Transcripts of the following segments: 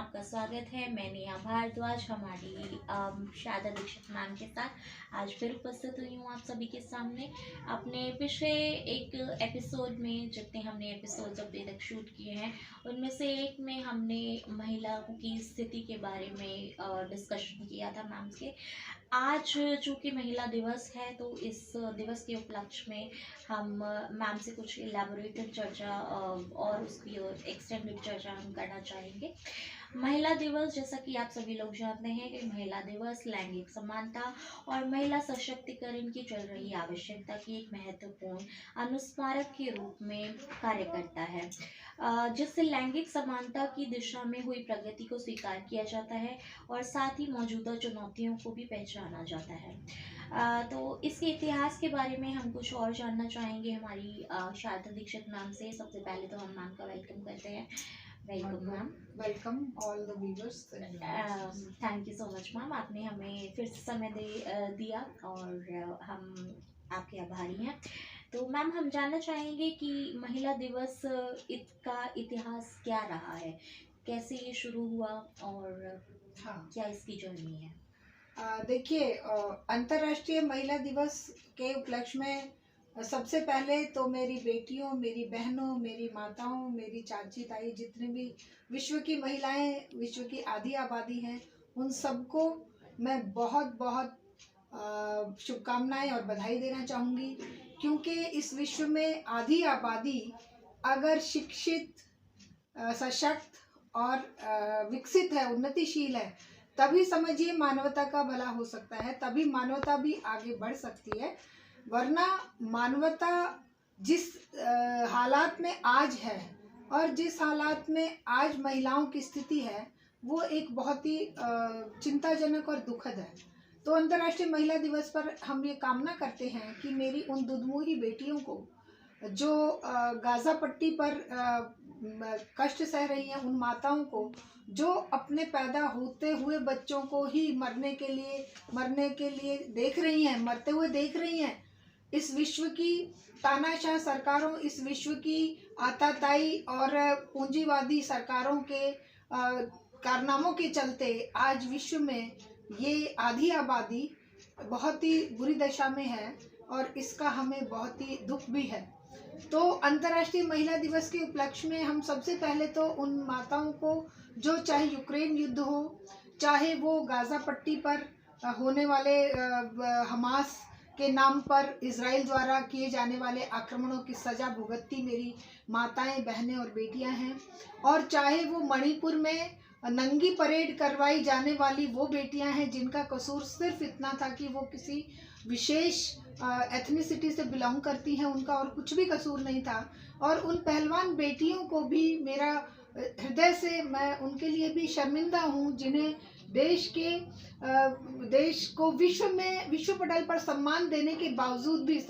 आपका स्वागत है। मैं नेहा भारद्वाज हमारी शारदा दीक्षित मैम के साथ आज फिर उपस्थित हुई हूँ आप सभी के सामने। अपने पिछले एक एपिसोड में जितने हमने एपिसोड्स अभी तक शूट किए हैं उनमें से एक में हमने महिलाओं की स्थिति के बारे में डिस्कशन किया था मैम से। आज चूँकि महिला दिवस है तो इस दिवस के उपलक्ष्य में हम मैम से कुछ इलेबोरेटेड चर्चा और उसकी एक्सटेंडेड चर्चा हम करना चाहेंगे। महिला दिवस, जैसा कि आप सभी लोग जानते हैं कि महिला दिवस लैंगिक समानता और महिला सशक्तिकरण की चल रही आवश्यकता की एक महत्वपूर्ण अनुस्मारक के रूप में कार्य करता है, जिससे लैंगिक समानता की दिशा में हुई प्रगति को स्वीकार किया जाता है और साथ ही मौजूदा चुनौतियों को भी पहचाना जाता है। तो इसके इतिहास के बारे में हम कुछ और जानना चाहेंगे हमारी शारदा दीक्षित मैम से। सबसे पहले तो हम मैम का वेलकम करते हैं। Welcome ma'am. Welcome all the viewers. Thank you so much ma'am, आपने हमें फिर से समय दिया और हम आपके आभारी हैं। तो मैम हम जानना चाहेंगे कि महिला दिवस इसका इतिहास क्या रहा है, कैसे ये शुरू हुआ और क्या इसकी जर्नी है। देखिए, अंतर्राष्ट्रीय महिला दिवस के उपलक्ष्य में सबसे पहले तो मेरी बेटियों, मेरी बहनों, मेरी माताओं, मेरी चाची ताई, जितने भी विश्व की महिलाएं, विश्व की आधी आबादी हैं, उन सबको मैं बहुत बहुत शुभकामनाएं और बधाई देना चाहूँगी, क्योंकि इस विश्व में आधी आबादी अगर शिक्षित, सशक्त और विकसित है, उन्नतिशील है, तभी समझिए मानवता का भला हो सकता है, तभी मानवता भी आगे बढ़ सकती है। वरना मानवता जिस हालात में आज है और जिस हालात में आज महिलाओं की स्थिति है, वो एक बहुत ही चिंताजनक और दुखद है। तो अंतर्राष्ट्रीय महिला दिवस पर हम ये कामना करते हैं कि मेरी उन दुधमुही बेटियों को जो गाज़ा पट्टी पर कष्ट सह रही हैं, उन माताओं को जो अपने पैदा होते हुए बच्चों को ही मरने के लिए देख रही हैं, मरते हुए देख रही हैं, इस विश्व की तानाशाह सरकारों, इस विश्व की आताताई और पूंजीवादी सरकारों के कारनामों के चलते आज विश्व में ये आधी आबादी बहुत ही बुरी दशा में है और इसका हमें बहुत ही दुख भी है। तो अंतर्राष्ट्रीय महिला दिवस के उपलक्ष्य में हम सबसे पहले तो उन माताओं को, जो चाहे यूक्रेन युद्ध हो, चाहे वो गाज़ा पट्टी पर होने वाले हमास के नाम पर इजराइल द्वारा किए जाने वाले आक्रमणों की सज़ा भुगतती मेरी माताएं, बहनें और बेटियां हैं, और चाहे वो मणिपुर में नंगी परेड करवाई जाने वाली वो बेटियां हैं जिनका कसूर सिर्फ इतना था कि वो किसी विशेष एथनिसिटी से बिलोंग करती हैं, उनका और कुछ भी कसूर नहीं था। और उन पहलवान बेटियों को भी मेरा हृदय से, मैं उनके लिए भी शर्मिंदा हूँ, जिन्हें देश को विश्व पटल पर सम्मान देने के बावजूद भी,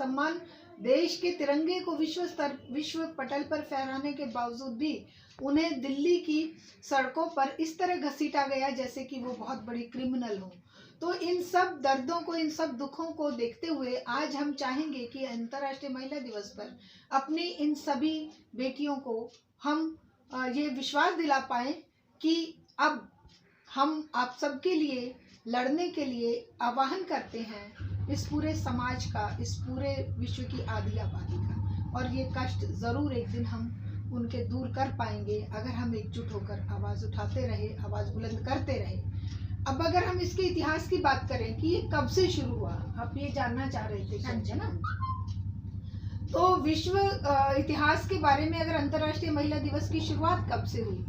देश के तिरंगे को विश्व पटल पर फहराने के बावजूद भी उन्हें दिल्ली की सड़कों पर इस तरह घसीटा गया जैसे कि वो बहुत बड़ी क्रिमिनल हो। तो इन सब दर्दों को, इन सब दुखों को देखते हुए आज हम चाहेंगे कि अंतर्राष्ट्रीय महिला दिवस पर अपनी इन सभी बेटियों को हम ये विश्वास दिला पाएँ कि अब हम आप सबके लिए लड़ने के लिए आह्वान करते हैं, इस पूरे समाज का, इस पूरे विश्व की आधी आबादी का। और ये कष्ट ज़रूर एक दिन हम उनके दूर कर पाएंगे अगर हम एकजुट होकर आवाज़ उठाते रहे, आवाज़ बुलंद करते रहे। अब अगर हम इसके इतिहास की बात करें कि ये कब से शुरू हुआ, आप ये जानना चाह रहे थे शायद, है ना? तो विश्व इतिहास के बारे में अगर अंतर्राष्ट्रीय महिला दिवस की शुरुआत कब से हुई,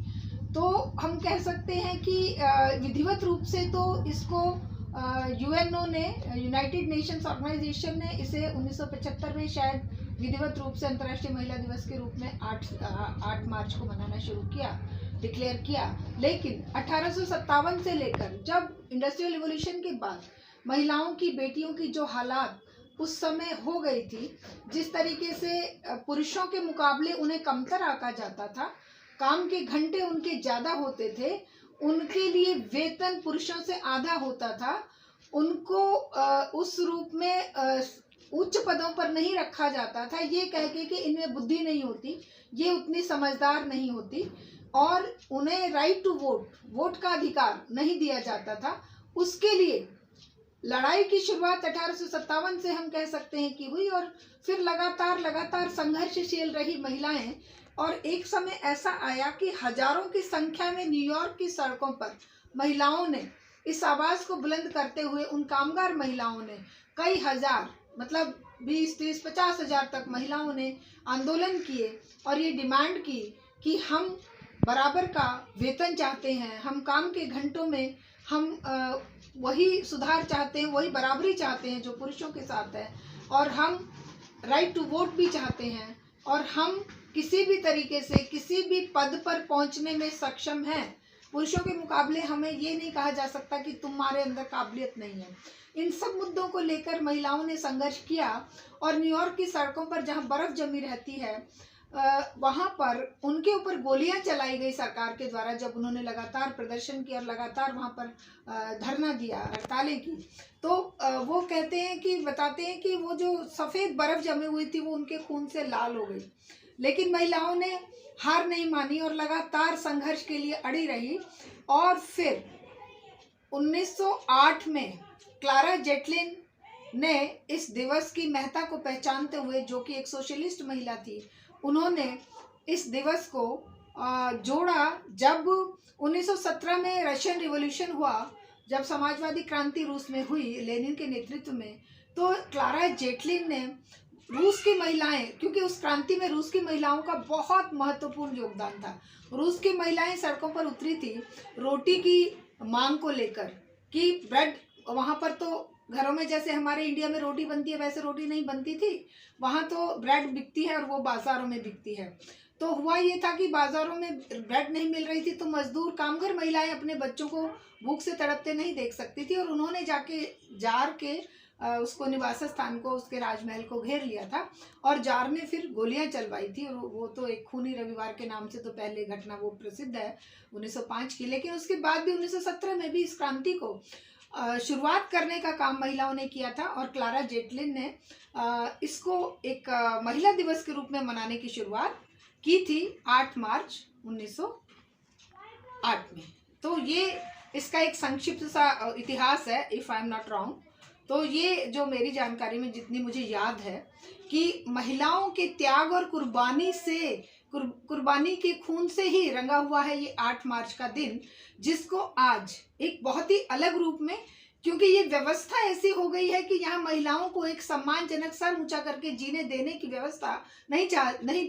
तो हम कह सकते हैं कि विधिवत रूप से तो इसको यूएनओ ने, यूनाइटेड नेशंस ऑर्गेनाइजेशन ने इसे 1975 में शायद विधिवत रूप से अंतर्राष्ट्रीय महिला दिवस के रूप में 8 मार्च को मनाना शुरू किया, डिक्लेयर किया। लेकिन 1857 से लेकर जब इंडस्ट्रियल रिवॉल्यूशन के बाद महिलाओं की, बेटियों की जो हालात उस समय हो गई थी, जिस तरीके से पुरुषों के मुकाबले उन्हें कमतर आंका जाता था, काम के घंटे उनके ज़्यादा होते थे, उनके लिए वेतन पुरुषों से आधा होता था, उनको उस रूप में उच्च पदों पर नहीं रखा जाता था, ये कह के कि इनमें बुद्धि नहीं होती, ये उतनी समझदार नहीं होती। और उन्हें राइट टू वोट का अधिकार नहीं दिया जाता था, उसके लिए लड़ाई की शुरुआत 1857 से हम कह सकते हैं कि हुई, और फिर लगातार संघर्षशील रही महिलाएं। और एक समय ऐसा आया कि हजारों की संख्या में न्यूयॉर्क की सड़कों पर महिलाओं ने इस आवाज को बुलंद करते हुए, उन कामगार महिलाओं ने कई हजार, मतलब 20, 30, 50 हजार तक महिलाओं ने आंदोलन किए और ये डिमांड की कि हम बराबर का वेतन चाहते हैं, हम काम के घंटों में हम वही सुधार चाहते हैं, वही बराबरी चाहते हैं जो पुरुषों के साथ है, और हम राइट टू वोट भी चाहते हैं, और हम किसी भी तरीके से किसी भी पद पर पहुंचने में सक्षम हैं। पुरुषों के मुकाबले हमें ये नहीं कहा जा सकता कि तुम्हारे अंदर काबिलियत नहीं है। इन सब मुद्दों को लेकर महिलाओं ने संघर्ष किया, और न्यूयॉर्क की सड़कों पर जहां बर्फ जमी रहती है वहां पर उनके ऊपर गोलियां चलाई गई सरकार के द्वारा, जब उन्होंने लगातार प्रदर्शन किया और लगातार वहां पर धरना दिया, हड़तालें की। तो वो कहते हैं कि बताते हैं कि वो जो सफ़ेद बर्फ जमी हुई थी वो उनके खून से लाल हो गई, लेकिन महिलाओं ने हार नहीं मानी और लगातार संघर्ष के लिए अड़ी रही। और फिर 1908 में क्लारा जेटलिन ने इस दिवस की महत्ता को पहचानते हुए, जो कि एक सोशलिस्ट महिला थी, उन्होंने इस दिवस को जोड़ा। जब 1917 में रशियन रिवॉल्यूशन हुआ, जब समाजवादी क्रांति रूस में हुई लेनिन के नेतृत्व में, तो क्लारा जेटलिन ने रूस की महिलाएं, क्योंकि उस क्रांति में रूस की महिलाओं का बहुत महत्वपूर्ण योगदान था, रूस की महिलाएं सड़कों पर उतरी थी रोटी की मांग को लेकर कि ब्रेड, वहाँ पर तो घरों में जैसे हमारे इंडिया में रोटी बनती है वैसे रोटी नहीं बनती थी, वहाँ तो ब्रेड बिकती है और वो बाज़ारों में बिकती है। तो हुआ ये था कि बाज़ारों में ब्रेड नहीं मिल रही थी, तो मजदूर कामगर महिलाएं अपने बच्चों को भूख से तड़पते नहीं देख सकती थी, और उन्होंने जाके जार के उसको निवास स्थान को, उसके राजमहल को घेर लिया था, और जार ने फिर गोलियां चलवाई थी। और वो तो एक खूनी रविवार के नाम से तो पहले घटना वो प्रसिद्ध है 1905 की, लेकिन उसके बाद भी 1917 में भी इस क्रांति को शुरुआत करने का काम महिलाओं ने किया था, और क्लारा जेटलिन ने इसको एक महिला दिवस के रूप में मनाने की शुरुआत की थी 8 मार्च 1908 में। तो ये इसका एक संक्षिप्त सा इतिहास है, if I am not wrong. तो ये जो मेरी जानकारी में जितनी मुझे याद है कि महिलाओं के त्याग और कुर्बानी के खून से ही रंगा हुआ है ये 8 मार्च का दिन, जिसको आज एक बहुत ही अलग रूप में, क्योंकि ये व्यवस्था ऐसी हो गई है कि यहाँ महिलाओं को एक सम्मानजनक सर ऊंचा करके जीने देने की व्यवस्था नहीं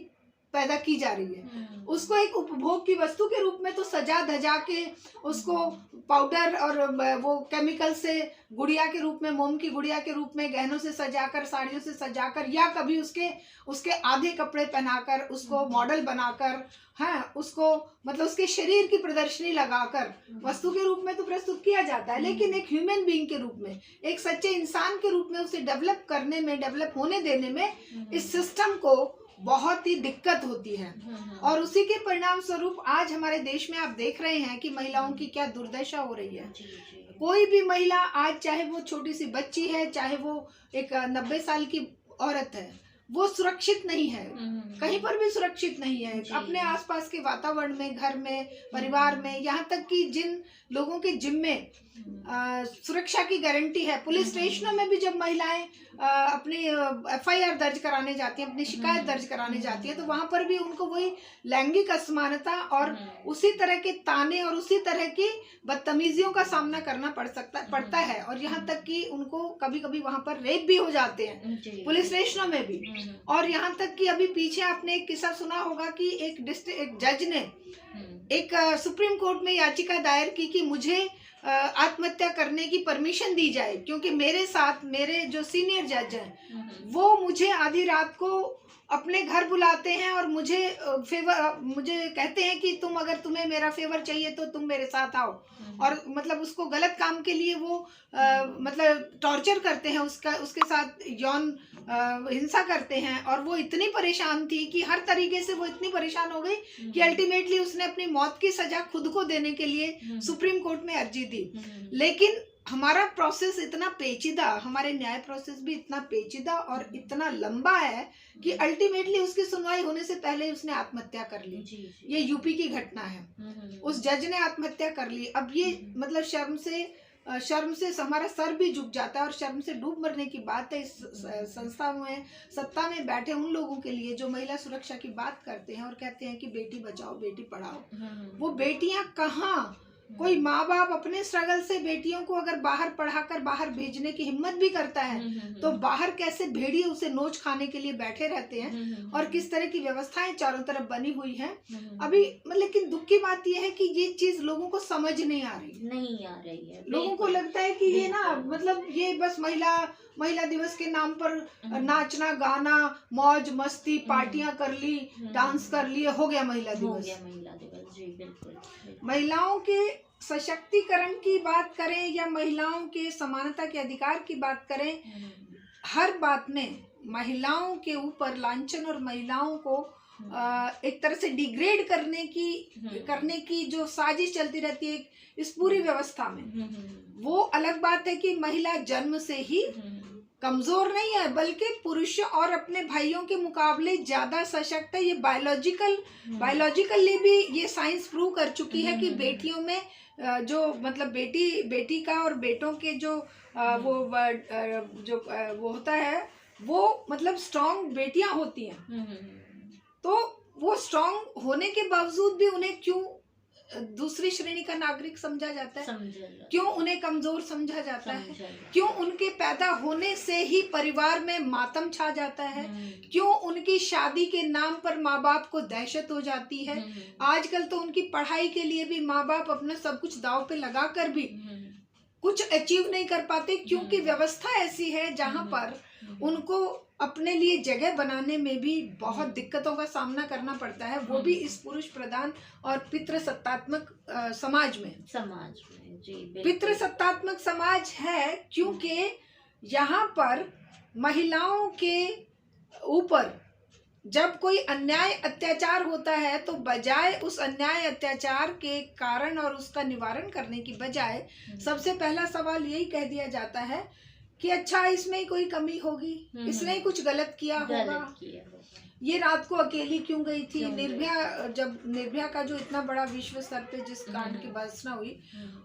पैदा की जा रही है। उसको एक उपभोग की वस्तु के रूप में तो सजा धजा के, उसको पाउडर और वो केमिकल से गुड़िया के रूप में, मोम की गुड़िया के रूप में, गहनों से सजाकर, साड़ियों से सजाकर, या कभी उसके आधे कपड़े पहनाकर, उसको मॉडल बनाकर, हाँ, उसको मतलब उसके शरीर की प्रदर्शनी लगाकर वस्तु के रूप में तो प्रस्तुत किया जाता है, लेकिन एक ह्यूमन बीइंग के रूप में, एक सच्चे इंसान के रूप में उसे डेवलप करने में, डेवलप होने देने में इस सिस्टम को बहुत ही दिक्कत होती है। और उसी के परिणाम स्वरूप आज हमारे देश में आप देख रहे हैं कि महिलाओं की क्या दुर्दशा हो रही है। कोई भी महिला आज, चाहे वो छोटी सी बच्ची है, चाहे वो एक 90 साल की औरत है, वो सुरक्षित नहीं है, कहीं पर भी सुरक्षित नहीं है, अपने आसपास के वातावरण में, घर में, परिवार में, यहाँ तक कि जिन लोगों के जिम्मे सुरक्षा की गारंटी है, पुलिस स्टेशनों में भी जब महिलाएं अपनी FIR दर्ज कराने जाती हैं, अपनी शिकायत दर्ज कराने जाती हैं, तो वहां पर भी उनको वही लैंगिक असमानता और उसी तरह के ताने और उसी तरह की बदतमीजियों का सामना करना पड़ता है, और यहाँ तक कि उनको कभी कभी वहां पर रेप भी हो जाते हैं पुलिस स्टेशनों में भी। और यहाँ तक कि अभी पीछे आपने एक किस्सा सुना होगा कि एक जज ने एक सुप्रीम कोर्ट में याचिका दायर की कि मुझे आत्महत्या करने की परमिशन दी जाए, क्योंकि मेरे साथ मेरे जो सीनियर जज हैं वो मुझे आधी रात को अपने घर बुलाते हैं और मुझे कहते हैं कि तुम्हें मेरा फेवर चाहिए तो तुम मेरे साथ आओ, और मतलब उसको गलत काम के लिए वो मतलब टॉर्चर करते हैं, उसके साथ यौन हिंसा करते हैं। और वो इतनी परेशान थी कि हर तरीके से वो इतनी परेशान हो गई कि अल्टीमेटली उसने अपनी मौत की सजा खुद को देने के लिए सुप्रीम कोर्ट में अर्जी दी। लेकिन हमारा प्रोसेस इतना पेचीदा, हमारे न्याय प्रोसेस भी इतना पेचीदा और इतना लंबा है कि अल्टीमेटली उसकी सुनवाई होने से पहले उसने आत्महत्या कर ली। ये यूपी की घटना है। उस जज ने आत्महत्या कर ली। अब ये मतलब शर्म से हमारा सर भी झुक जाता है और शर्म से डूब मरने की बात है इस संस्था में, सत्ता में बैठे उन लोगों के लिए जो महिला सुरक्षा की बात करते हैं और कहते हैं कि बेटी बचाओ बेटी पढ़ाओ। वो बेटियां कहाँ? कोई माँ बाप अपने स्ट्रगल से बेटियों को अगर बाहर पढ़ाकर बाहर भेजने की हिम्मत भी करता है तो बाहर कैसे भेड़िए उसे नोच खाने के लिए बैठे रहते हैं और किस तरह की व्यवस्थाएं चारों तरफ बनी हुई हैं अभी। लेकिन दुख की बात यह है कि ये चीज लोगों को समझ नहीं आ रही है। लोगों को लगता है कि ये ना मतलब ये बस महिला दिवस के नाम पर नाचना गाना मौज मस्ती पार्टियां कर ली, डांस कर लिए, हो गया महिला दिवस। जी बिल्कुल। महिलाओं के सशक्तिकरण की बात करें या महिलाओं के समानता के अधिकार की बात करें, हर बात में महिलाओं के ऊपर लांछन और महिलाओं को एक तरह से डिग्रेड करने की जो साजिश चलती रहती है इस पूरी व्यवस्था में, वो अलग बात है कि महिला जन्म से ही कमजोर नहीं है बल्कि पुरुष और अपने भाइयों के मुकाबले ज्यादा सशक्त है। ये बायोलॉजिकली भी ये साइंस प्रूव कर चुकी है कि बेटियों में जो मतलब बेटी का और बेटों के जो वो होता है वो मतलब स्ट्रॉन्ग बेटियां होती हैं। तो वो स्ट्रॉन्ग होने के बावजूद भी उन्हें क्यों दूसरी श्रेणी का नागरिक समझा जाता है? क्यों उन्हें कमजोर समझा जाता है? क्यों उनके पैदा होने से ही परिवार में मातम छा जाता है? क्यों उनकी शादी के नाम पर माँ बाप को दहशत हो जाती है? आजकल तो उनकी पढ़ाई के लिए भी माँ बाप अपना सब कुछ दांव पे लगा कर भी कुछ अचीव नहीं कर पाते क्योंकि व्यवस्था ऐसी है जहाँ पर उनको अपने लिए जगह बनाने में भी बहुत दिक्कतों का सामना करना पड़ता है, वो भी इस पुरुष प्रधान और पितृसत्तात्मक समाज में। जी पितृसत्तात्मक समाज है क्योंकि यहाँ पर महिलाओं के ऊपर जब कोई अन्याय अत्याचार होता है तो बजाय उस अन्याय अत्याचार के कारण और उसका निवारण करने की बजाय सबसे पहला सवाल यही कह दिया जाता है कि अच्छा इसमें ही कोई कमी होगी, इसने ही कुछ गलत किया होगा, ये रात को अकेली क्यों गई थी। निर्भया का जो इतना बड़ा विश्व स्तर पे जिस कांड की वासना हुई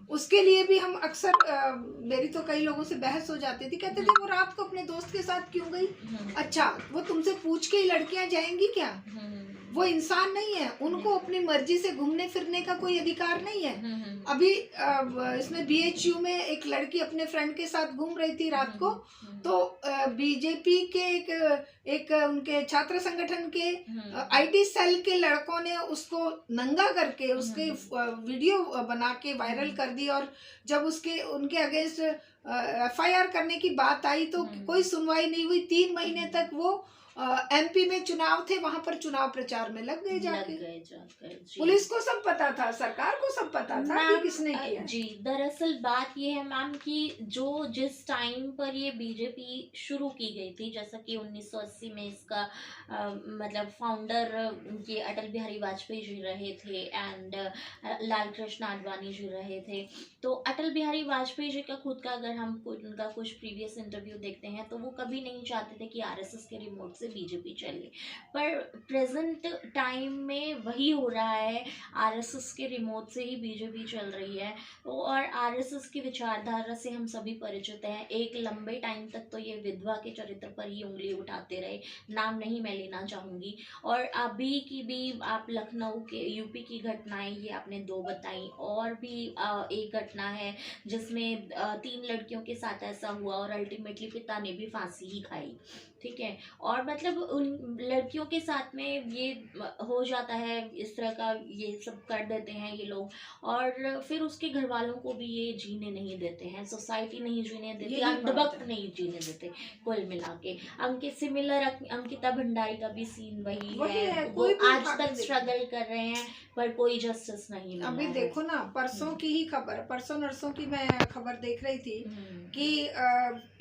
उसके लिए भी हम अक्सर मेरी तो कई लोगों से बहस हो जाती थी, कहते थे वो रात को अपने दोस्त के साथ क्यों गई? अच्छा वो तुमसे पूछ के ही लड़कियां जाएंगी क्या? वो इंसान नहीं है, उनको अपनी मर्जी से घूमने फिरने का कोई अधिकार नहीं है। अभी इसमें BHU में एक लड़की अपने फ्रेंड के साथ घूम रही थी रात को, तो बीजेपी के एक उनके छात्र संगठन के IT सेल के लड़कों ने उसको नंगा करके उसके वीडियो बना के वायरल कर दी और जब उनके अगेंस्ट FIR करने की बात आई तो कोई सुनवाई नहीं हुई। 3 महीने तक वो MP में चुनाव थे, वहां पर चुनाव प्रचार में लग गए जाके। पुलिस को सब पता था, सरकार को सब पता था कि किसने किया। जी दरअसल बात ये है मैम कि जिस टाइम पर ये बीजेपी शुरू की गई थी, जैसा कि 1980 में इसका मतलब फाउंडर ये अटल बिहारी वाजपेयी जी रहे थे एंड लाल कृष्ण आडवाणी जी रहे थे। तो अटल बिहारी वाजपेयी जी का खुद का अगर हम उनका कुछ प्रीवियस इंटरव्यू देखते हैं तो वो कभी नहीं चाहते थे कि RSS के रिमोट से बीजेपी चले, पर प्रेजेंट टाइम में वही हो रहा है, RSS के रिमोट से ही बीजेपी चल रही है। और RSS की विचारधारा से हम सभी परिचित हैं। एक लंबे टाइम तक तो ये विधवा के चरित्र पर ही उंगली उठाते रहे, नाम नहीं मैं लेना चाहूँगी। और अभी की भी आप लखनऊ के UP की घटनाएं ये आपने 2 बताई, और भी एक घटना है जिसमें 3 लड़कियों के साथ ऐसा हुआ और अल्टीमेटली पिता ने भी फांसी ही खाई। ठीक है, और मतलब उन लड़कियों के साथ में ये हो जाता है, इस तरह का ये सब कर देते हैं ये लोग, और फिर उसके घर वालों को भी ये जीने नहीं देते हैं, सोसाइटी नहीं जीने देती, अंधभक्त नहीं जीने देते। कुल मिला के सिमिलर अंकिता भंडारी का भी सीन वही है, वो आज तक स्ट्रगल कर रहे हैं पर कोई जस्टिस नहीं मिला। अभी देखो ना, परसों की ही खबर, परसों नरसों की मैं खबर देख रही थी कि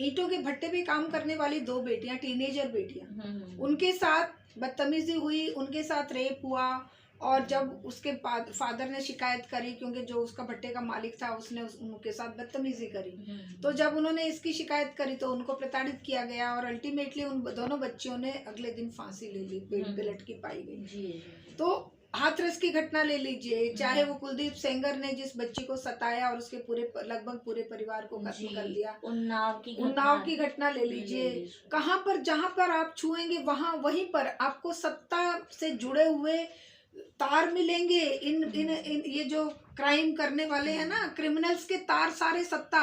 ईंटों के भट्टे पे काम करने वाली 2 बेटियां, टीनेजर बेटियां, उनके साथ बदतमीजी हुई, उनके साथ रेप हुआ, और जब उसके फादर ने शिकायत करी, क्योंकि जो उसका भट्टे का मालिक था उसने उनके साथ बदतमीजी करी, तो जब उन्होंने इसकी शिकायत करी तो उनको प्रताड़ित किया गया और अल्टीमेटली उन दोनों बच्चियों ने अगले दिन फांसी ले ली, पेड़ पे लटकी पाई गई। तो हाथरस की घटना ले लीजिए, चाहे वो कुलदीप सेंगर ने जिस बच्ची को सताया और उसके लगभग पूरे परिवार को खत्म कर दिया, उन्नाव की घटना ले लीजिए। कहाँ पर जहाँ पर आप छुएंगे वहीं पर आपको सत्ता से जुड़े हुए तार मिलेंगे। इन ये जो क्राइम करने वाले हैं ना, क्रिमिनल्स के तार सारे सत्ता।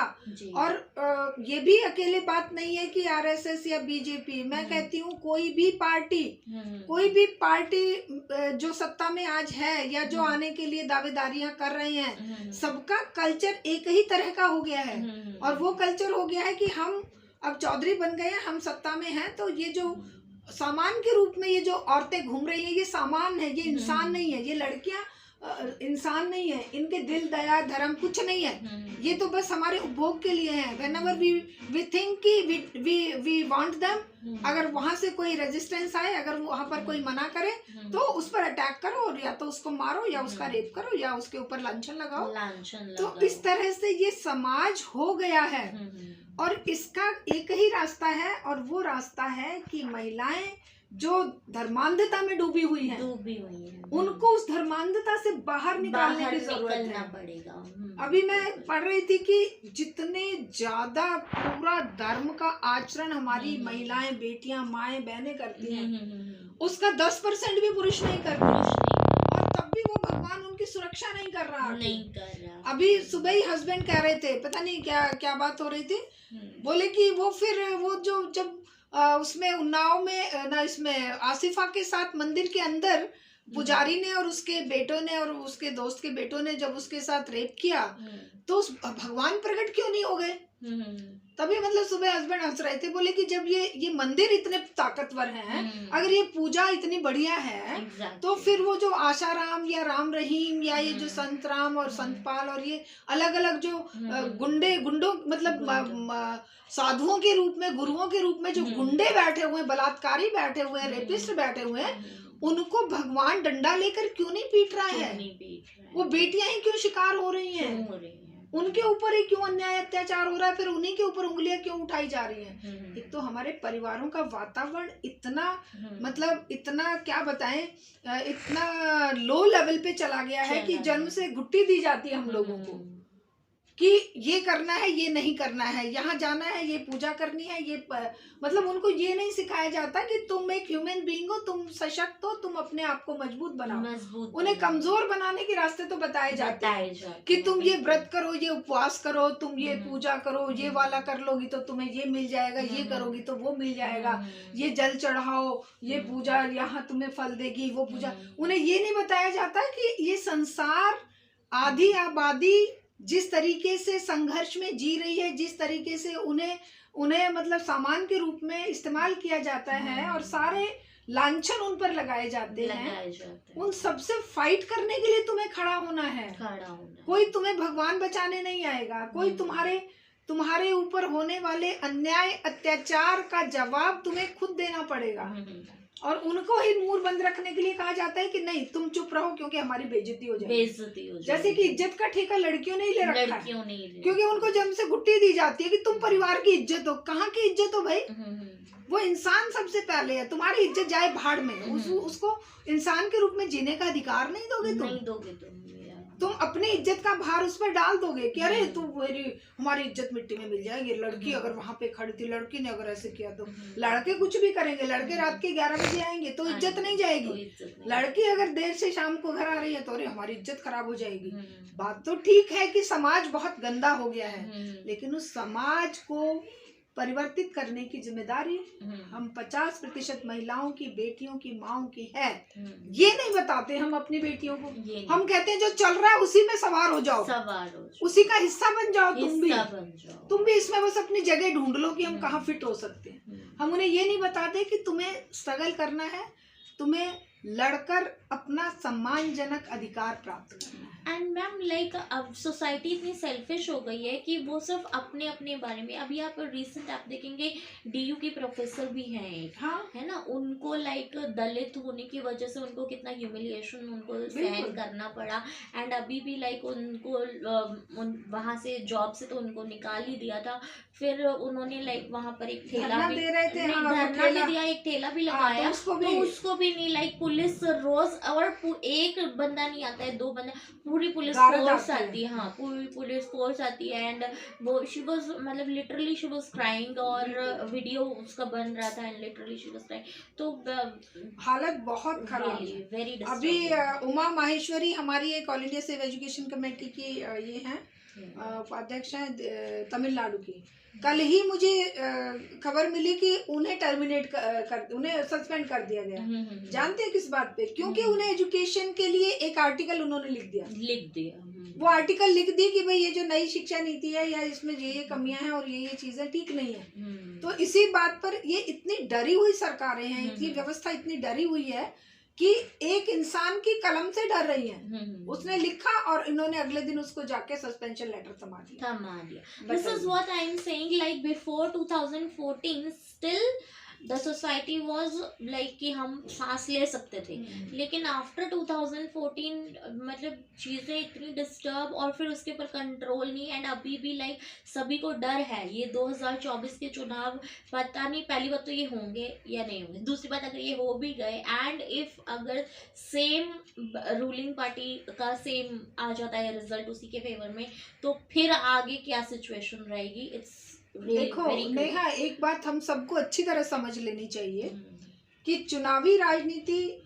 और ये भी अकेले बात नहीं है कि आरएसएस या बीजेपी, मैं कहती हूँ कोई भी पार्टी जो सत्ता में आज है या जो आने के लिए दावेदारियां कर रहे हैं, सबका कल्चर एक ही तरह का हो गया है। और वो कल्चर हो गया है कि हम अब चौधरी बन गए हैं, हम सत्ता में हैं, तो ये जो सामान के रूप में ये जो औरतें घूम रही हैं, ये सामान है, ये इंसान नहीं है। ये लड़कियां इंसान नहीं है, इनके दिल दया धर्म कुछ नहीं है, ये तो बस हमारे उपभोग के लिए है। Whenever we think कि we want them, अगर वहां से कोई रेजिस्टेंस आए, अगर वहां पर कोई मना करे तो उस पर अटैक करो, और या तो उसको मारो या उसका रेप करो या उसके ऊपर लांछन लगाओ। तो इस तरह से ये समाज हो गया है। और इसका एक ही रास्ता है, और वो रास्ता है कि महिलाएं जो धर्मांधता में डूबी हुई हैं, उनको उस धर्मांधता से बाहर निकालने की जरूरत है। अभी मैं पढ़ रही थी कि जितने ज्यादा पूरा धर्म का आचरण हमारी महिलाएं, बेटियां, माएं, बहनें करती हैं, उसका 10% भी पुरुष नहीं करते, और तब भी वो भगवान उनकी सुरक्षा नहीं कर रहा। अभी सुबह ही हस्बैंड कह रहे थे, पता नहीं क्या बात हो रही थी, बोले कि वो फिर वो जो जब उसमें उन्नाव में ना, इसमें आसिफा के साथ मंदिर के अंदर पुजारी ने और उसके बेटों ने और उसके दोस्त के बेटों ने जब उसके साथ रेप किया, तो भगवान प्रकट क्यों नहीं हो गए? तभी मतलब सुबह हस्बैंड हंस रहे थे, बोले कि जब ये मंदिर इतने ताकतवर हैं, अगर ये पूजा इतनी बढ़िया है, तो फिर वो जो आशाराम या राम रहीम या ये जो संत राम और संत पाल और ये अलग अलग जो गुंडों मतलब साधुओं के रूप में, गुरुओं के रूप में जो गुंडे बैठे हुए हैं, बलात्कारी बैठे हुए हैं, रेपिस्ट बैठे हुए हैं, उनको भगवान डंडा लेकर क्यों नहीं पीट रहा है? वो बेटियां ही क्यों शिकार हो रही हैं? उनके ऊपर ही क्यों अन्याय अत्याचार हो रहा है? फिर उन्हीं के ऊपर उंगलियां क्यों उठाई जा रही हैं? एक तो हमारे परिवारों का वातावरण इतना मतलब इतना क्या बताएं, इतना लो लेवल पे चला गया है कि जन्म से घुट्टी दी जाती है हम लोगों को कि ये करना है, ये नहीं करना है, यहाँ जाना है, ये पूजा करनी है, ये मतलब उनको ये नहीं सिखाया जाता कि तुम एक ह्यूमन बीइंग हो, तुम सशक्त हो, तुम अपने आप को मजबूत बनाओ। उन्हें कमजोर बनाने के रास्ते तो बताए जाते हैं कि तुम ये व्रत करो, ये उपवास करो, तुम ये पूजा करो, ये वाला कर लोगी तो तुम्हें ये मिल जाएगा, ये करोगी तो वो मिल जाएगा, ये जल चढ़ाओ, ये पूजा यहाँ तुम्हें फल देगी, वो पूजा। उन्हें ये नहीं बताया जाता कि ये संसार आधी आबादी जिस तरीके से संघर्ष में जी रही है, जिस तरीके से उन्हें मतलब सामान के रूप में इस्तेमाल किया जाता है और सारे लांछन उन पर लगाए जाते हैं, उन सबसे फाइट करने के लिए तुम्हें खड़ा होना है। कोई तुम्हें भगवान बचाने नहीं आएगा, कोई तुम्हारे ऊपर होने वाले अन्याय अत्याचार का जवाब तुम्हें खुद देना पड़ेगा। और उनको ही मुंह बंद रखने के लिए कहा जाता है कि नहीं तुम चुप रहो क्योंकि हमारी बेइज्जती हो जाएगी। जैसे कि इज्जत का ठेका लड़कियों ने ही ले रखा है, क्योंकि उनको जन्म से गुट्टी दी जाती है कि तुम परिवार की इज्जत हो। कहाँ की इज्जत हो भाई? वो इंसान सबसे पहले है। तुम्हारी इज्जत जाए भाड़ में, उसको इंसान के रूप में जीने का अधिकार नहीं दोगे तुम अपनी इज्जत का भार उस पर डाल दोगे कि अरे तू हमारी इज्जत मिट्टी में मिल जाएगी। लड़की अगर वहां पे खड़ी थी, लड़की ने अगर ऐसे किया तो लड़के कुछ भी करेंगे, लड़के रात के 11 बजे आएंगे तो इज्जत नहीं जाएगी। लड़की अगर देर से शाम को घर आ रही है तो अरे हमारी इज्जत खराब हो जाएगी। बात तो ठीक है कि समाज बहुत गंदा हो गया है, लेकिन उस समाज को परिवर्तित करने की जिम्मेदारी हम 50% महिलाओं की, बेटियों की, माओं की है। ये नहीं बताते हम अपनी बेटियों को। हम कहते हैं जो चल रहा है उसी में सवार हो जाओ, उसी का हिस्सा बन जाओ। तुम भी इसमें बस अपनी जगह ढूंढ लो कि हम कहाँ फिट हो सकते हैं। हम उन्हें ये नहीं बताते कि तुम्हें स्ट्रगल करना है, तुम्हें लड़कर अपना सम्मानजनक अधिकार प्राप्त करना है। एंड मैम लाइक अब सोसाइटी इतनी सेल्फिश हो गई है कि वो सिर्फ अपने अपने बारे में, अभी आप रिसेंट आप देखेंगे डीयू की प्रोफेसर भी हैं एक, हाँ है ना, उनको लाइक दलित होने की वजह से उनको कितना ह्यूमिलिएशन उनको सहन करना पड़ा, एंड अभी भी लाइक उनको वहाँ से जॉब से तो उनको निकाल ही दिया था, फिर उन्होंने लाइक वहाँ पर एक ठेला भी दे रहे थे, नहीं, हाँ, धरना भी दिया, एक ठेला भी लगाया, तो उसको भी नहीं लाइक पुलिस रोज, और एक बंदा नहीं आता है, 2 बंदा, पूरी पुलिस गारद फोर्स आती आती है, हाँ पूरी पुलिस फोर्स आती है, एंड वो शी वाज मतलब लिटरली शी वाज क्राइंग, और वीडियो उसका बन रहा था, and literally she was crying, तो हालत बहुत खराब है। वेरी अभी उमा माहेश्वरी हमारी एक all India save education committee की ये हैं उपाध्यक्ष हैं तमिलनाडु की। कल ही मुझे खबर मिली कि उन्हें टर्मिनेट उन्हें सस्पेंड कर दिया गया। जानते हैं किस बात पे? क्योंकि उन्हें एजुकेशन के लिए एक आर्टिकल उन्होंने लिख दिया। वो आर्टिकल लिख दी कि भाई ये जो नई शिक्षा नीति है या इसमें ये कमियां हैं और ये चीजें ठीक नहीं है। तो इसी बात पर ये इतनी डरी हुई सरकारें हैं, इनकी व्यवस्था इतनी डरी हुई है कि एक इंसान की कलम से डर रही है। उसने लिखा और इन्होंने अगले दिन उसको जाके सस्पेंशन लेटर थमा दिया। This is what I am saying, like before 2014 still the society was like कि हम सांस ले सकते थे, लेकिन आफ्टर 2014 मतलब चीज़ें इतनी डिस्टर्ब, और फिर उसके ऊपर कंट्रोल नहीं, एंड अभी भी लाइक सभी को डर है। ये 2024 के चुनाव पता नहीं, पहली बात तो ये होंगे या नहीं होंगे, दूसरी बात अगर ये हो भी गए एंड इफ अगर सेम रूलिंग पार्टी का सेम आ जाता है रिजल्ट उसी के फेवर में, तो फिर आगे क्या सिचुएशन रहेगी। इट्स देखो नेहा, एक बात हम सबको अच्छी तरह समझ लेनी चाहिए कि चुनावी राजनीति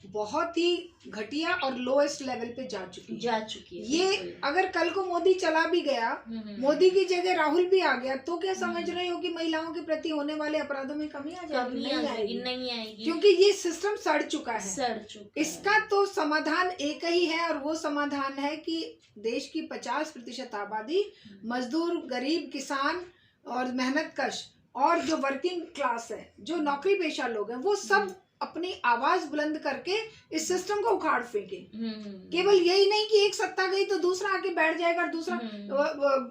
बहुत ही घटिया और लोएस्ट लेवल पे जा चुकी है। ये अगर कल को मोदी चला भी गया, मोदी की जगह राहुल भी आ गया, तो क्या समझ रहे हो कि महिलाओं के प्रति होने वाले अपराधों में कमी आ जाएगी? नहीं आएगी, क्योंकि ये सिस्टम सड़ चुका है। इसका तो समाधान एक ही है, और वो समाधान है कि देश की 50% आबादी, मजदूर, गरीब, किसान और मेहनतकश और जो वर्किंग क्लास है, जो नौकरी पेशा लोग हैं, वो सब अपनी आवाज बुलंद करके इस सिस्टम को उखाड़ फेंके। केवल यही नहीं कि एक सत्ता गई तो दूसरा आके बैठ जाएगा, और दूसरा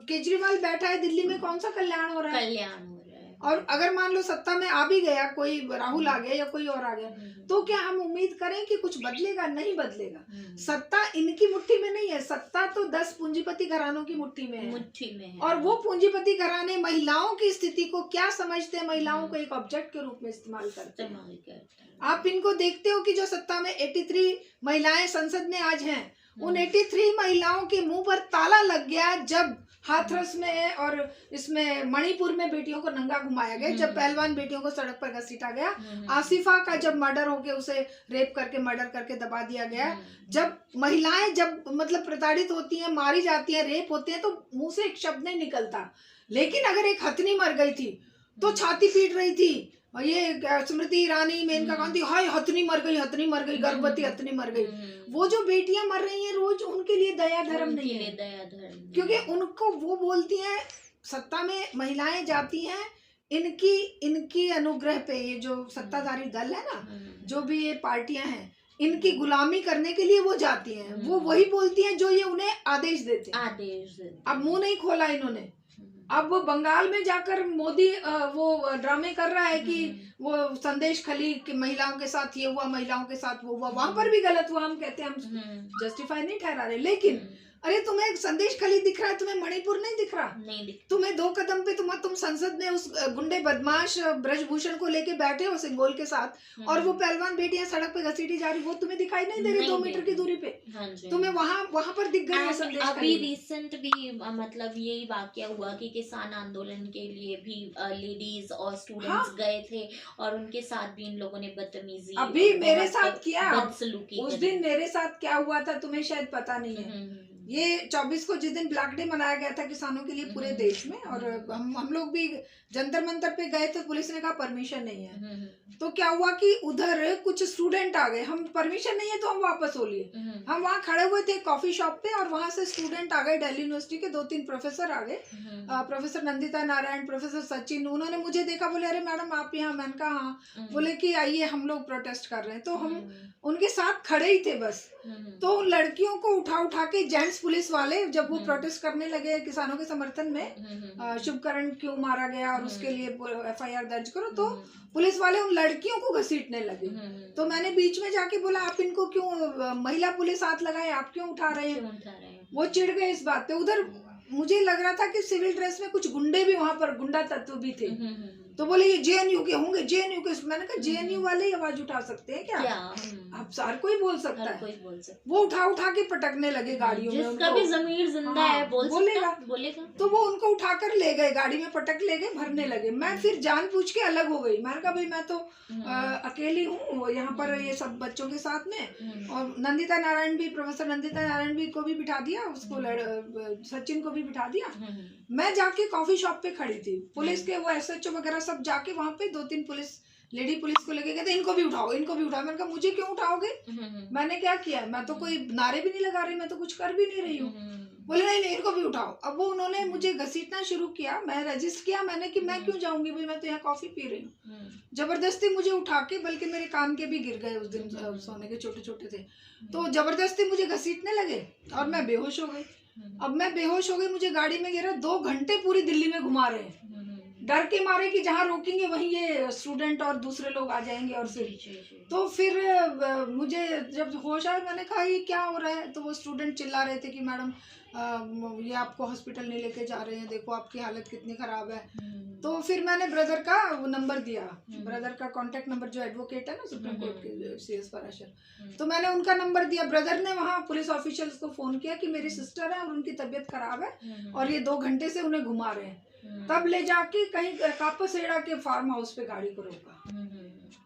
केजरीवाल बैठा है दिल्ली में, कौन सा कल्याण हो रहा है? और अगर मान लो सत्ता में आ भी गया कोई, राहुल आ गया या कोई और आ गया, तो क्या हम उम्मीद करें कि कुछ बदलेगा? नहीं बदलेगा। सत्ता इनकी मुट्ठी में नहीं है, सत्ता तो 10 पूंजीपति घरानों की मुट्ठी में है। और वो पूंजीपति घराने महिलाओं की स्थिति को क्या समझते हैं? महिलाओं को एक ऑब्जेक्ट के रूप में इस्तेमाल करते हैं। आप इनको देखते हो कि जो सत्ता में 83 महिलाएं संसद में आज हैं, उन 83 महिलाओं के मुंह पर ताला लग गया जब हाथरस में और इसमें मणिपुर में बेटियों को नंगा घुमाया गया, जब पहलवान बेटियों को सड़क पर घसीटा गया, आसिफा का जब मर्डर होके उसे रेप करके मर्डर करके दबा दिया गया, जब महिलाएं जब मतलब प्रताड़ित होती हैं, मारी जाती हैं, रेप होते हैं, तो मुंह से एक शब्द नहीं निकलता। लेकिन अगर एक हथनी मर गई थी तो छाती पीट रही थी, और ये स्मृति ईरानी, मेनका गांधी, हाय हथनी मर गई, गर्भवती हथनी मर गई। वो जो बेटियां मर रही हैं रोज, उनके लिए दया धर्म नहीं है, क्योंकि उनको वो बोलती हैं, सत्ता में महिलाएं जाती हैं इनकी अनुग्रह पे, ये जो सत्ताधारी दल है ना, जो भी ये पार्टियां हैं, इनकी गुलामी करने के लिए वो जाती हैं। वो वही बोलती हैं जो ये उन्हें आदेश देते हैं। अब मुंह नहीं खोला इन्होंने। अब वो बंगाल में जाकर मोदी वो ड्रामे कर रहा है कि वो संदेश खली कि महिलाओं के साथ ये हुआ, महिलाओं के साथ वो हुआ, वहां पर भी गलत हुआ, हम कहते हैं, हम जस्टिफाई नहीं ठहरा रहे। लेकिन अरे तुम्हें संदेश खली दिख रहा है, तुम्हें मणिपुर नहीं दिख रहा? तुम्हें 2 कदम पे तुम संसद में उस गुंडे बदमाश ब्रजभूषण को लेके बैठे हो सिंगोल के साथ, और वो पहलवान बेटियां सड़क पे घसीटी जा रही, वो तुम्हें दिखाई नहीं दे रही 2 मीटर की दूरी पे? तुम्हें वहां पर दिख गई है संदेश खली। अभी रिसेंट भी मतलब यही वाकया हुआ कि किसान आंदोलन के लिए भी लेडीज और स्टूडेंट्स गए थे, और उनके साथ भी इन लोगों ने बदतमीजी, अभी मेरे साथ किया, उस दिन मेरे साथ क्या हुआ था तुम्हें शायद पता नहीं है। ये 24 को जिस दिन ब्लैक डे मनाया गया था किसानों के लिए पूरे देश में, और हम लोग भी जंतर मंतर पे गए तो पुलिस ने कहा परमिशन नहीं है। तो क्या हुआ कि उधर कुछ स्टूडेंट आ गए, हम परमिशन नहीं है तो हम वापस हो लिए। हम वहाँ खड़े हुए थे कॉफी शॉप पे, और वहां से स्टूडेंट आ गए, दिल्ली यूनिवर्सिटी के 2-3 प्रोफेसर आ गए, प्रोफेसर नंदिता नारायण, प्रोफेसर सचिन। उन्होंने मुझे देखा, बोले अरे मैडम आप यहाँ। मैंने कहा हाँ। बोले कि आइए हम लोग प्रोटेस्ट कर रहे हैं। तो हम उनके साथ खड़े ही थे बस। तो लड़कियों को उठा के जेंट्स पुलिस वाले, जब वो प्रोटेस्ट करने लगे किसानों के समर्थन में, शुभकरण क्यों मारा गया और उसके लिए FIR दर्ज करो, तो पुलिस वाले उन लड़कियों को घसीटने लगे। तो मैंने बीच में जाके बोला आप इनको क्यों, महिला पुलिस हाथ लगाए, आप क्यों उठा रहे हैं? वो चिढ़ गए इस बात पे। उधर मुझे लग रहा था कि सिविल ड्रेस में कुछ गुंडे भी, वहां पर गुंडा तत्व भी थे। तो बोले ये JNU के होंगे, JNU के। मैंने कहा JNU वाले ही आवाज उठा सकते हैं क्या? अब हर कोई बोल सकता है। वो उठा के पटकने लगे गाड़ियों में। जिसका भी ज़मीर जिंदा है बोलेगा। तो वो उनको उठाकर ले गए, गाड़ी में पटक ले गए, भरने लगे। मैं फिर जानबूझ के अलग हो गई। मैंने कहा भाई मैं तो अकेली हूँ यहाँ पर, ये सब बच्चों के साथ में। और नंदिता नारायण भी, प्रोफेसर नंदिता नारायण भी को भी बिठा दिया, उसको सचिन को भी बिठा दिया। मैं जाके कॉफी शॉप पे खड़ी थी। पुलिस के वो SHO वगैरह सब जाके वहाँ पे 2-3 लेडी पुलिस को लेके गए थे, इनको भी उठाओ, इनको भी उठाओ। मैंने कहा मुझे क्यों उठाओगे? मैंने क्या किया? मैं तो कोई नारे भी नहीं लगा रही, मैं तो कुछ कर भी नहीं रही हूँ। बोले नहीं इनको भी उठाओ। अब वो उन्होंने मुझे घसीटना शुरू किया। मैं रजिस्ट किया मैंने कि मैं क्यों जाऊंगी भाई, मैं तो यहाँ कॉफी पी रही हूँ। जबरदस्ती मुझे उठा के, बल्कि मेरे कान के भी गिर गए उस दिन, सोने के छोटे छोटे थे। तो जबरदस्ती मुझे घसीटने लगे और मैं बेहोश हो गई। अब मैं बेहोश हो गई, मुझे गाड़ी में गिरा। 2 घंटे पूरी दिल्ली में घुमा रहे हैं, डर के मारे कि जहाँ रोकेंगे वहीं ये स्टूडेंट और दूसरे लोग आ जाएंगे। और फिर मुझे जब होश आया, मैंने कहा ये क्या हो रहा है? तो वो स्टूडेंट चिल्ला रहे थे कि मैडम ये आपको हॉस्पिटल नहीं लेके जा रहे हैं, देखो आपकी हालत कितनी खराब है। तो फिर मैंने ब्रदर का नंबर दिया, ब्रदर का कांटेक्ट नंबर, जो एडवोकेट है ना सुप्रीम कोर्ट के, CS पराशर। तो मैंने उनका नंबर दिया। ब्रदर ने वहाँ पुलिस ऑफिशियल्स को फोन किया कि मेरी सिस्टर है और उनकी तबीयत खराब है और ये 2 घंटे से उन्हें घुमा रहे हैं। तब ले जाके कहीं कापसेड़ा के फार्म हाउस पे गाड़ी को रोका।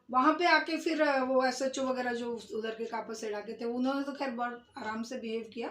वहां पे आके फिर वो SHO वगैरह जो उधर के कापसेड़ा के थे, उन्होंने तो खैर बहुत आराम से बिहेव किया।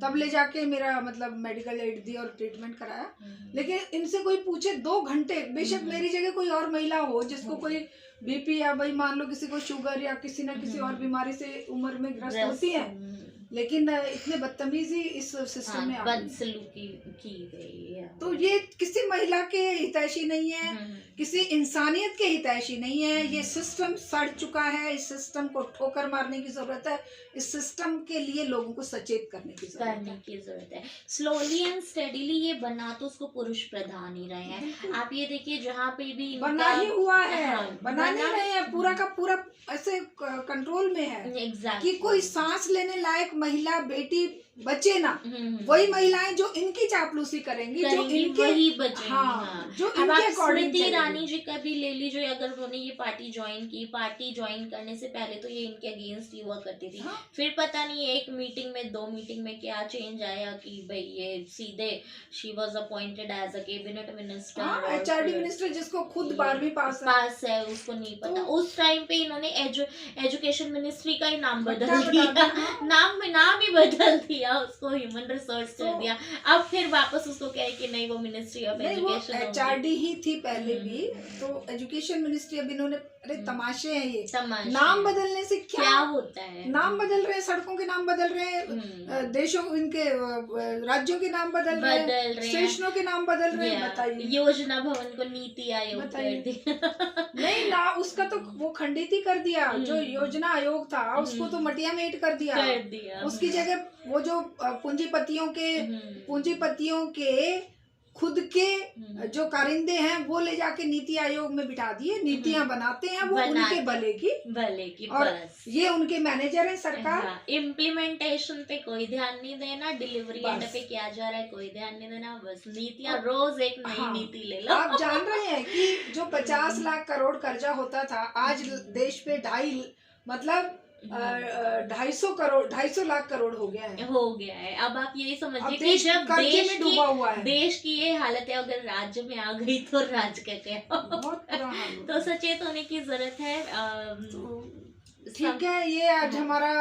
तब ले जाके मेरा मतलब मेडिकल एड दी और ट्रीटमेंट कराया। लेकिन इनसे कोई पूछे 2 घंटे, बेशक मेरी जगह कोई और महिला हो जिसको कोई BP या भाई मान लो किसी को शुगर या किसी न किसी और बीमारी से उम्र में ग्रस्त होती है, लेकिन इतने बदतमीजी इस सिस्टम में बदसलूकी की गई है। तो ये किसी महिला के हितैषी नहीं है, किसी इंसानियत के हितैषी नहीं है। ये सिस्टम सड़ चुका है, इस सिस्टम को ठोकर मारने की जरूरत है। इस सिस्टम के लिए लोगों को सचेत करने की जरूरत है। स्लोली एंड स्टेडीली ये बना तो उसको पुरुष प्रधान ही रहे हैं। आप ये देखिए जहाँ पे भी बना ही हुआ है, बना नहीं रहे हैं, पूरा का पूरा ऐसे कंट्रोल में है कि कोई सांस लेने लायक महिला बेटी बचे ना। वही महिलाएं जो इनकी चापलूसी करेंगी, जो इनके वही बचेंगी। हाँ, जो अब आप स्मृति ईरानी जी का भी ले लीजिए, अगर उन्होंने ये पार्टी ज्वाइन की, पार्टी ज्वाइन करने से पहले तो ये इनके अगेंस्ट ही हुआ करती थी। फिर पता नहीं एक मीटिंग में 2 मीटिंग में क्या चेंज आया कि भाई ये सीधे she was appointed as a cabinet minister, HRD minister, जिसको खुद 12वीं पास है उसको नहीं पता। उस टाइम पे इन्होंने एजुकेशन मिनिस्ट्री का ही नाम बदल दिया, नाम ही बदल दिया, उसको ह्यूमन रिसोर्स कर दिया। अब फिर वापस उसको कहे कि नहीं वो मिनिस्ट्री ऑफ एजुकेशन, HRD ही थी पहले भी, तो एजुकेशन मिनिस्ट्री अब इन्होंने, अरे तमाशे हैं ये। नाम बदलने से क्या होता है? नाम बदल रहे हैं, सड़कों के नाम बदल रहे हैं, देशों इनके राज्यों के नाम बदल रहे हैं, स्टेशनों के नाम बदल रहे हैं। बताइए, योजना भवन को नीति आयोग कर दिया। नहीं ना, उसका तो वो खंडित ही कर दिया। जो योजना आयोग था उसको तो मटिया में ईंट कर दिया। उसकी जगह वो जो पूंजीपतियों के खुद के जो कारिंदे हैं वो ले जाके नीति आयोग में बिठा दिए। नीतियां बनाते हैं वो उनके भले की और ये उनके मैनेजर हैं सरकार। इम्प्लीमेंटेशन पे कोई ध्यान नहीं देना, डिलीवरी एंड पे क्या जा रहा है कोई ध्यान नहीं देना, बस नीतियां रोज एक नई नीति ले लो। आप जान रहे हैं कि जो 50 लाख करोड़ कर्जा होता था, आज देश पे 250 लाख करोड़ हो गया है। अब आप यही समझिए कि जब देश की ये हालत है, अगर राज्य में आ गई तो राज्य क्या बहुत बुरा हाल तो सचेत होने की जरूरत है। ठीक है, ये आज हाँ। हमारा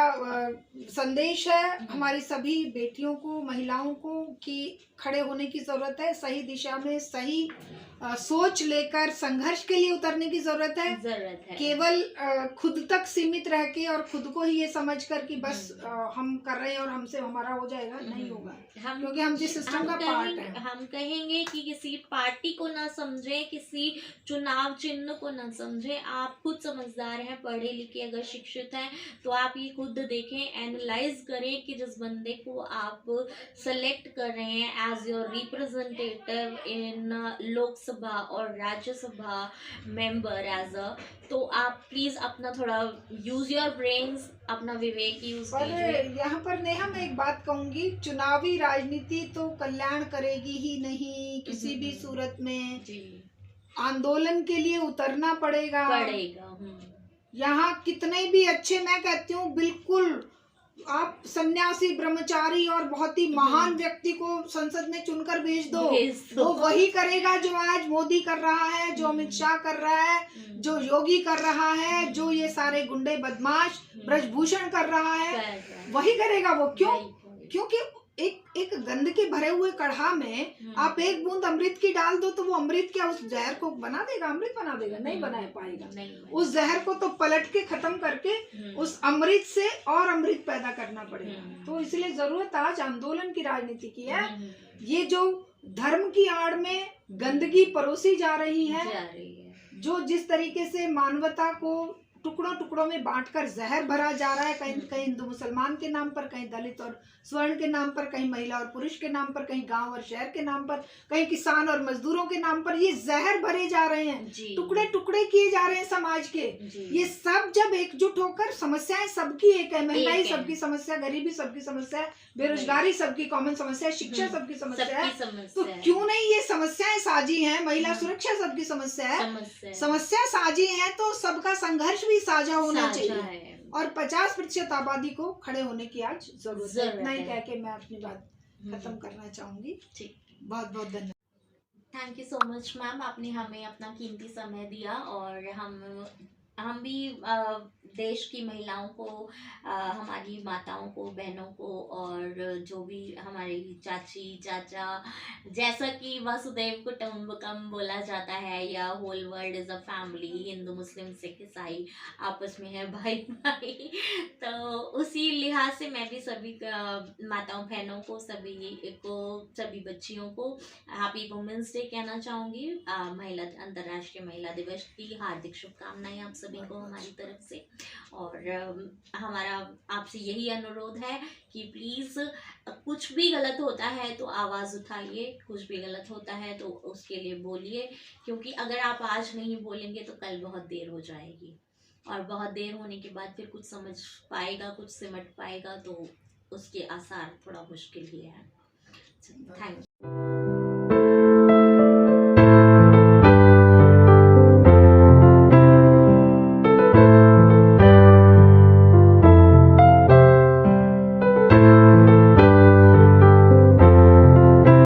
संदेश है हम्म। हमारी सभी बेटियों को, महिलाओं को, कि खड़े होने की जरूरत है, सही दिशा में सही सोच लेकर संघर्ष के लिए उतरने की जरूरत है। केवल खुद तक सीमित रह के और खुद को ही ये समझ कर कि बस हम कर रहे हैं और हमसे हमारा हो जाएगा, नहीं होगा, क्योंकि हम जिस सिस्टम का पार्ट है। हम कहेंगे कि किसी पार्टी को ना समझे, किसी चुनाव चिन्ह को ना समझे। आप खुद समझदार हैं, पढ़े लिखे अगर शिक्षित हैं तो आप ये खुद देखें, एनालाइज करें कि जिस बंदे को आप सेलेक्ट कर रहे हैं as your representative in Lok Sabha और राज्यसभा मेंबर एज अ, तो आप प्लीज अपना थोड़ा यूज योर ब्रेन्स, अपना विवेक यूज पर कीजिए। यहाँ पर नेहा मैं एक बात कहूंगी, चुनावी राजनीति तो कल्याण करेगी ही नहीं, किसी भी सूरत में जी आंदोलन के लिए उतरना पड़ेगा। पड़ेगा। यहाँ कितने भी अच्छे, मैं कहती हूँ बिल्कुल आप सन्यासी, ब्रह्मचारी और बहुत ही महान व्यक्ति को संसद में चुनकर भेज दो, वो वही करेगा जो आज मोदी कर रहा है, जो अमित शाह कर रहा है, जो योगी कर रहा है, जो ये सारे गुंडे बदमाश ब्रजभूषण कर रहा है, वही करेगा वो। क्यों? क्योंकि एक गंदगी भरे हुए कढ़ा में आप एक बूंद अमृत की डाल दो तो वो अमृत क्या उस जहर को बना देगा? अमृत बना देगा? नहीं बना पाएगा। उस जहर को तो पलट के खत्म करके उस अमृत से और अमृत पैदा करना पड़ेगा। तो इसलिए जरूरत आज आंदोलन की राजनीति की है। ये जो धर्म की आड़ में गंदगी परोसी जा रही है, जो जिस तरीके से मानवता को टुकड़ों टुकड़ों में बांटकर जहर भरा जा रहा है, कहीं हिंदू मुसलमान के नाम पर, कहीं दलित और स्वर्ण के नाम पर, कहीं महिला और पुरुष के नाम पर, कहीं गांव और शहर के नाम पर, कहीं किसान और मजदूरों के नाम पर, ये जहर भरे जा रहे हैं, टुकड़े टुकड़े किए जा रहे हैं समाज के। ये सब जब एकजुट होकर, समस्याएं सबकी एक है, महंगाई सबकी समस्या, गरीबी सबकी समस्या है, बेरोजगारी सबकी कॉमन समस्या है, शिक्षा सबकी समस्या है, तो क्यों नहीं ये समस्याएं साझी हैं? महिला सुरक्षा सबकी समस्या है, समस्या साझी है तो सबका संघर्ष भी साझा होना चाहिए। और 50% आबादी को खड़े होने की आज जरूरत है। इतना ही कह के मैं अपनी बात खत्म करना चाहूंगी। बहुत बहुत धन्यवाद। Thank you so much ma'am, आपने हमें अपना कीमती समय दिया और हम भी देश की महिलाओं को, हमारी माताओं को, बहनों को, और जो भी हमारी चाची चाचा, जैसा कि वसुदैव कुटुंबकम बोला जाता है, या whole world is a family, Hindu Muslim Sikh ईसाई आपस में है भाई भाई, तो उसी लिहाज से मैं भी सभी माताओं बहनों को, सभी बच्चियों को हैप्पी वुमेन्स डे कहना चाहूँगी। अंतर्राष्ट्रीय महिला दिवस की हार्दिक शुभकामनाएं आप सभी को हमारी तरफ से। और हमारा आपसे यही अनुरोध है कि प्लीज़ कुछ भी गलत होता है तो आवाज़ उठाइए, कुछ भी गलत होता है तो उसके लिए बोलिए, क्योंकि अगर आप आज नहीं बोलेंगे तो कल बहुत देर हो जाएगी, और बहुत देर होने के बाद फिर कुछ समझ पाएगा, कुछ सिमट पाएगा, तो उसके आसार थोड़ा मुश्किल ही है। Thank you.